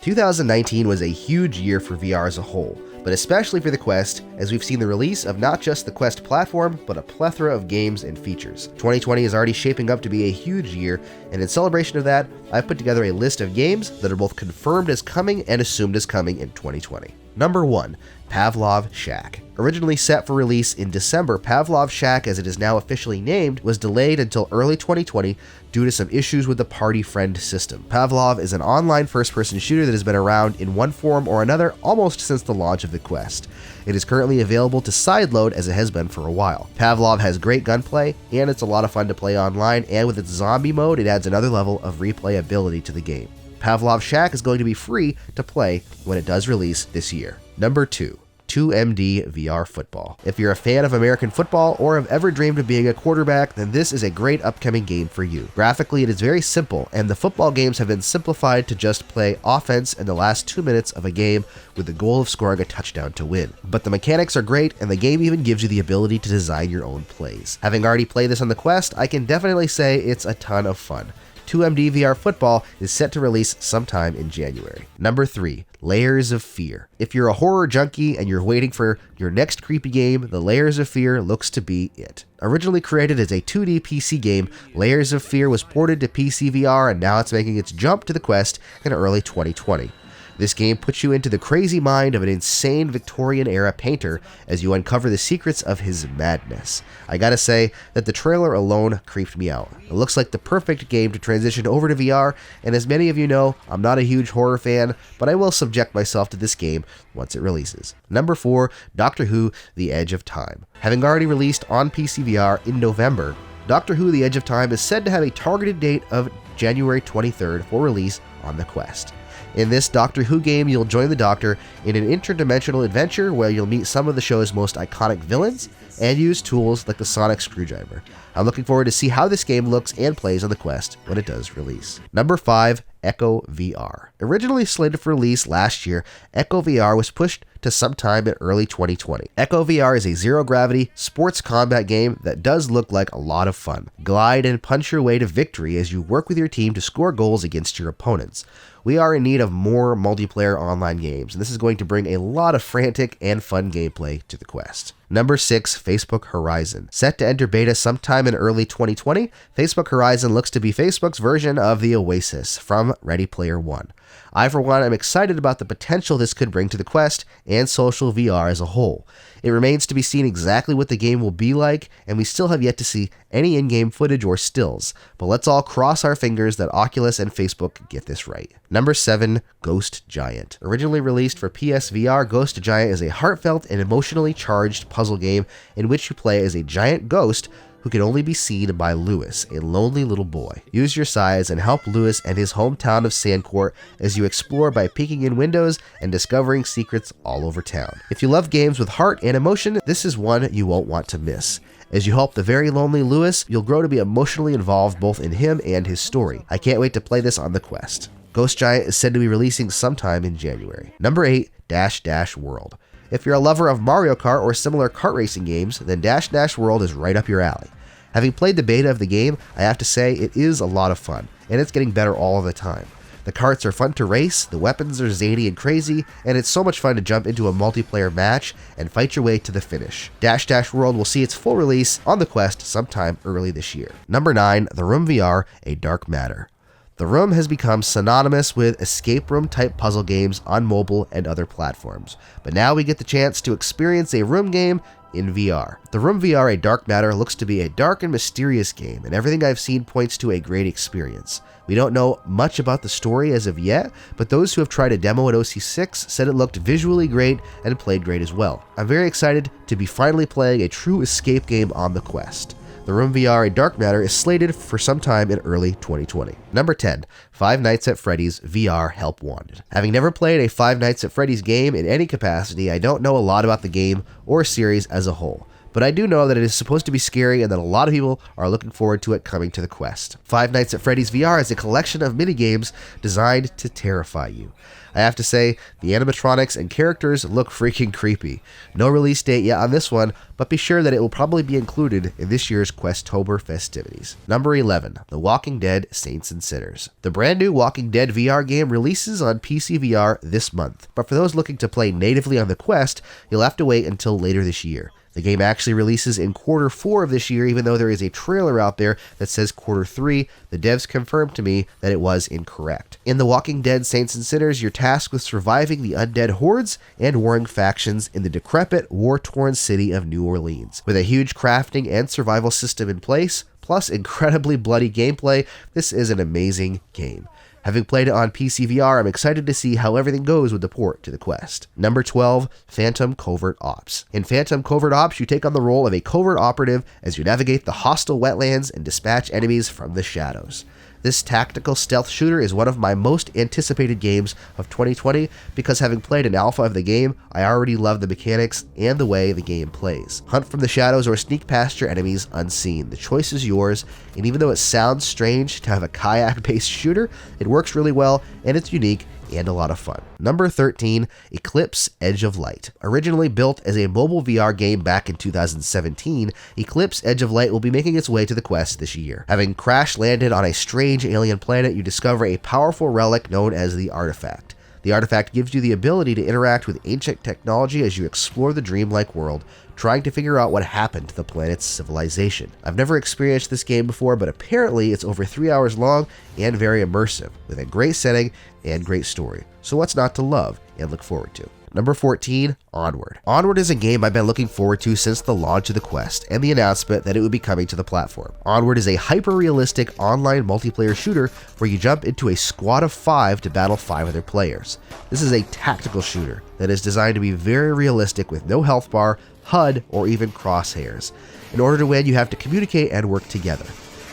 2019 was a huge year for VR as a whole, but especially for the Quest, as we've seen the release of not just the Quest platform, but a plethora of games and features. 2020 is already shaping up to be a huge year, and in celebration of that, I've put together a list of games that are both confirmed as coming and assumed as coming in 2020. Number 1. Pavlov Shack. Originally set for release in December, Pavlov Shack, as it is now officially named, was delayed until early 2020 due to some issues with the Party Friend system. Pavlov is an online first-person shooter that has been around in one form or another almost since the launch of the Quest. It is currently available to sideload as it has been for a while. Pavlov has great gunplay, and it's a lot of fun to play online, and with its zombie mode, it adds another level of replayability to the game. Pavlov Shack is going to be free to play when it does release this year. Number 2. 2MD VR Football. If you're a fan of American football or have ever dreamed of being a quarterback, then this is a great upcoming game for you. Graphically, it is very simple, and the football games have been simplified to just play offense in the last 2 minutes of a game with the goal of scoring a touchdown to win. But the mechanics are great, and the game even gives you the ability to design your own plays. Having already played this on the Quest, I can definitely say it's a ton of fun. 2MD VR Football is set to release sometime in January. Number 3. Layers of Fear. If you're a horror junkie and you're waiting for your next creepy game, the Layers of Fear looks to be it. Originally created as a 2D PC game, Layers of Fear was ported to PC VR, and now it's making its jump to the Quest in early 2020. This game puts you into the crazy mind of an insane Victorian-era painter as you uncover the secrets of his madness. I gotta say that the trailer alone creeped me out. It looks like the perfect game to transition over to VR, and as many of you know, I'm not a huge horror fan, but I will subject myself to this game once it releases. Number 4. Doctor Who: The Edge of Time. Having already released on PC VR in November, Doctor Who: The Edge of Time is said to have a targeted date of January 23rd for release on the Quest. In this Doctor Who game, you'll join the Doctor in an interdimensional adventure where you'll meet some of the show's most iconic villains and use tools like the sonic screwdriver. I'm looking forward to see how this game looks and plays on the Quest when it does release. Number 5. Echo VR. Originally slated for release last year, Echo VR was pushed to sometime in early 2020. Echo VR is a zero-gravity sports combat game that does look like a lot of fun. Glide and punch your way to victory as you work with your team to score goals against your opponents. We are in need of more multiplayer online games, and this is going to bring a lot of frantic and fun gameplay to the Quest. Number 6. Facebook Horizon. Set to enter beta sometime in early 2020, Facebook Horizon looks to be Facebook's version of the Oasis from Ready Player One. I, for one, am excited about the potential this could bring to the Quest and social VR as a whole. It remains to be seen exactly what the game will be like, and we still have yet to see any in-game footage or stills, but let's all cross our fingers that Oculus and Facebook get this right. Number 7. Ghost Giant. Originally released for PSVR, Ghost Giant is a heartfelt and emotionally charged puzzle game in which you play as a giant ghost who can only be seen by Lewis, a lonely little boy. Use your size and help Lewis and his hometown of Sandcourt as you explore by peeking in windows and discovering secrets all over town. If you love games with heart and emotion, this is one you won't want to miss. As you help the very lonely Lewis, you'll grow to be emotionally involved both in him and his story. I can't wait to play this on the Quest. Ghost Giant is said to be releasing sometime in January. Number 8. Dash Dash World. If you're a lover of Mario Kart or similar kart racing games, then Dash Dash World is right up your alley. Having played the beta of the game, I have to say it is a lot of fun, and it's getting better all of the time. The karts are fun to race, the weapons are zany and crazy, and it's so much fun to jump into a multiplayer match and fight your way to the finish. Dash Dash World will see its full release on the Quest sometime early this year. Number 9. The Room VR: A Dark Matter. The Room has become synonymous with escape room type puzzle games on mobile and other platforms, but now we get the chance to experience a room game in VR. The Room VR: A Dark Matter looks to be a dark and mysterious game, and everything I've seen points to a great experience. We don't know much about the story as of yet, but those who have tried a demo at OC6 said it looked visually great and played great as well. I'm very excited to be finally playing a true escape game on the Quest. The Room VR: A Dark Matter is slated for sometime in early 2020. Number 10. Five Nights at Freddy's VR Help Wanted. Having never played a Five Nights at Freddy's game in any capacity, I don't know a lot about the game or series as a whole. but I do know that it is supposed to be scary and that a lot of people are looking forward to it coming to the Quest. Five Nights at Freddy's VR is a collection of minigames designed to terrify you. I have to say, the animatronics and characters look freaking creepy. No release date yet on this one, but be sure that it will probably be included in this year's Questober festivities. Number 11, The Walking Dead Saints and Sinners. The brand new Walking Dead VR game releases on PC VR this month, but for those looking to play natively on the Quest, you'll have to wait until later this year. The game actually releases in Q4 of this year, even though there is a trailer out there that says Q3. The devs confirmed to me that it was incorrect. In The Walking Dead Saints and Sinners, you're tasked with surviving the undead hordes and warring factions in the decrepit, war-torn city of New Orleans. With a huge crafting and survival system in place, plus incredibly bloody gameplay, this is an amazing game. Having played it on PC VR, I'm excited to see how everything goes with the port to the Quest. Number 12, Phantom Covert Ops. In Phantom Covert Ops, you take on the role of a covert operative as you navigate the hostile wetlands and dispatch enemies from the shadows. This tactical stealth shooter is one of my most anticipated games of 2020 because having played an alpha of the game, I already love the mechanics and the way the game plays. Hunt from the shadows or sneak past your enemies unseen. The choice is yours, and even though it sounds strange to have a kayak-based shooter, it works really well and it's unique and a lot of fun. Number 13, Eclipse Edge of Light. Originally built as a mobile VR game back in 2017, Eclipse Edge of Light will be making its way to the Quest this year. Having crash landed on a strange alien planet, you discover a powerful relic known as the Artifact. The artifact gives you the ability to interact with ancient technology as you explore the dreamlike world, trying to figure out what happened to the planet's civilization. I've never experienced this game before, but apparently it's over 3 hours long and very immersive, with a great setting and great story. So what's not to love and look forward to? Number 14, Onward. Onward is a game I've been looking forward to since the launch of the Quest and the announcement that it would be coming to the platform. Onward is a hyper-realistic online multiplayer shooter where you jump into a squad of 5 to battle 5 other players. This is a tactical shooter that is designed to be very realistic with no health bar, HUD, or even crosshairs. In order to win, you have to communicate and work together.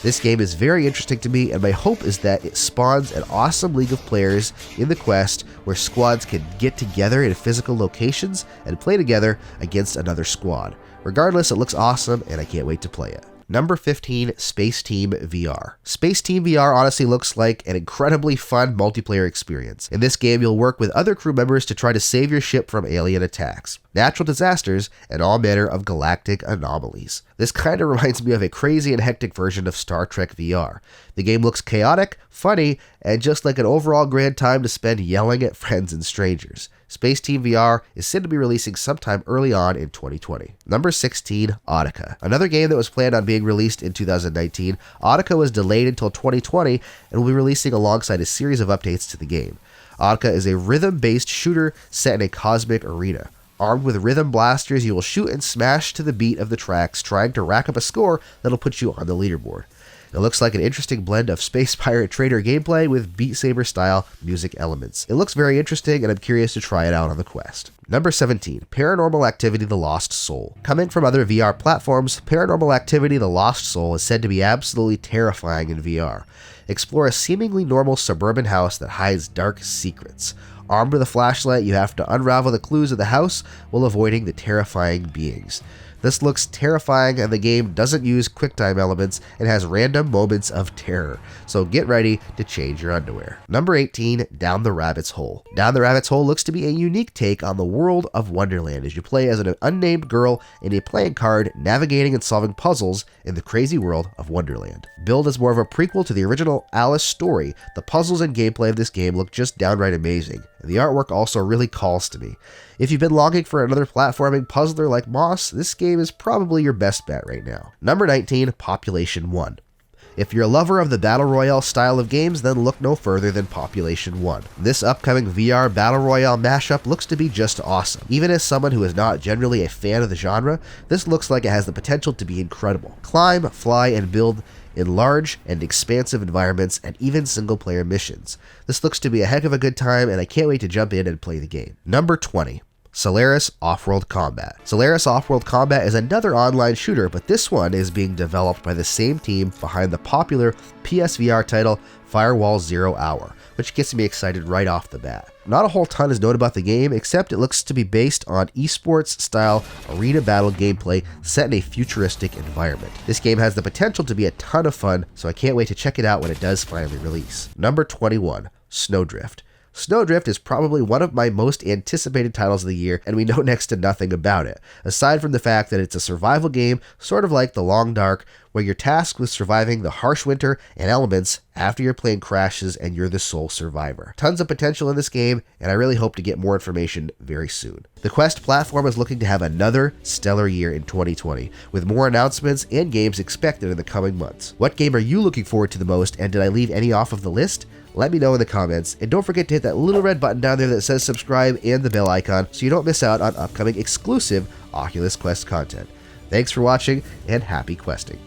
This game is very interesting to me, and my hope is that it spawns an awesome league of players in the Quest where squads can get together in physical locations and play together against another squad. Regardless, it looks awesome, and I can't wait to play it. Number 15, Spaceteam VR. Spaceteam VR honestly looks like an incredibly fun multiplayer experience. In this game, you'll work with other crew members to try to save your ship from alien attacks, natural disasters, and all manner of galactic anomalies. This kind of reminds me of a crazy and hectic version of Star Trek VR. The game looks chaotic, funny, and just like an overall grand time to spend yelling at friends and strangers. Spaceteam VR is said to be releasing sometime early on in 2020. Number 16, Audica. Another game that was planned on being released in 2019, Audica was delayed until 2020 and will be releasing alongside a series of updates to the game. Audica is a rhythm-based shooter set in a cosmic arena. Armed with rhythm blasters, you will shoot and smash to the beat of the tracks, trying to rack up a score that'll put you on the leaderboard. It looks like an interesting blend of Space Pirate Trader gameplay with Beat Saber style music elements. It looks very interesting and I'm curious to try it out on the Quest. Number 17, Paranormal Activity: The Lost Soul. Coming from other VR platforms, Paranormal Activity: The Lost Soul is said to be absolutely terrifying in VR. Explore a seemingly normal suburban house that hides dark secrets. Armed with a flashlight, you have to unravel the clues of the house while avoiding the terrifying beings. This looks terrifying, and the game doesn't use QuickTime elements and has random moments of terror, so get ready to change your underwear. Number 18, Down the Rabbit's Hole. Down the Rabbit's Hole looks to be a unique take on the world of Wonderland as you play as an unnamed girl in a playing card navigating and solving puzzles in the crazy world of Wonderland. Billed as more of a prequel to the original Alice story, the puzzles and gameplay of this game look just downright amazing, and the artwork also really calls to me. If you've been longing for another platforming puzzler like Moss, this game is probably your best bet right now. Number 19, Population 1. If you're a lover of the Battle Royale style of games, then look no further than Population 1. This upcoming VR Battle Royale mashup looks to be just awesome. Even as someone who is not generally a fan of the genre, this looks like it has the potential to be incredible. Climb, fly, and build in large and expansive environments and even single-player missions. This looks to be a heck of a good time, and I can't wait to jump in and play the game. Number 20. Solaris Offworld Combat. Solaris Offworld Combat is another online shooter, but this one is being developed by the same team behind the popular PSVR title Firewall Zero Hour, which gets me excited right off the bat. Not a whole ton is known about the game, except it looks to be based on esports style arena battle gameplay set in a futuristic environment. This game has the potential to be a ton of fun, so I can't wait to check it out when it does finally release. Number 21, Snowdrift. Snowdrift is probably one of my most anticipated titles of the year, and we know next to nothing about it, aside from the fact that it's a survival game, sort of like The Long Dark, where you're tasked with surviving the harsh winter and elements after your plane crashes and you're the sole survivor. Tons of potential in this game, and I really hope to get more information very soon. The Quest platform is looking to have another stellar year in 2020, with more announcements and games expected in the coming months. What game are you looking forward to the most, and did I leave any off of the list? Let me know in the comments, and don't forget to hit that little red button down there that says subscribe and the bell icon so you don't miss out on upcoming exclusive Oculus Quest content. Thanks for watching, and happy questing.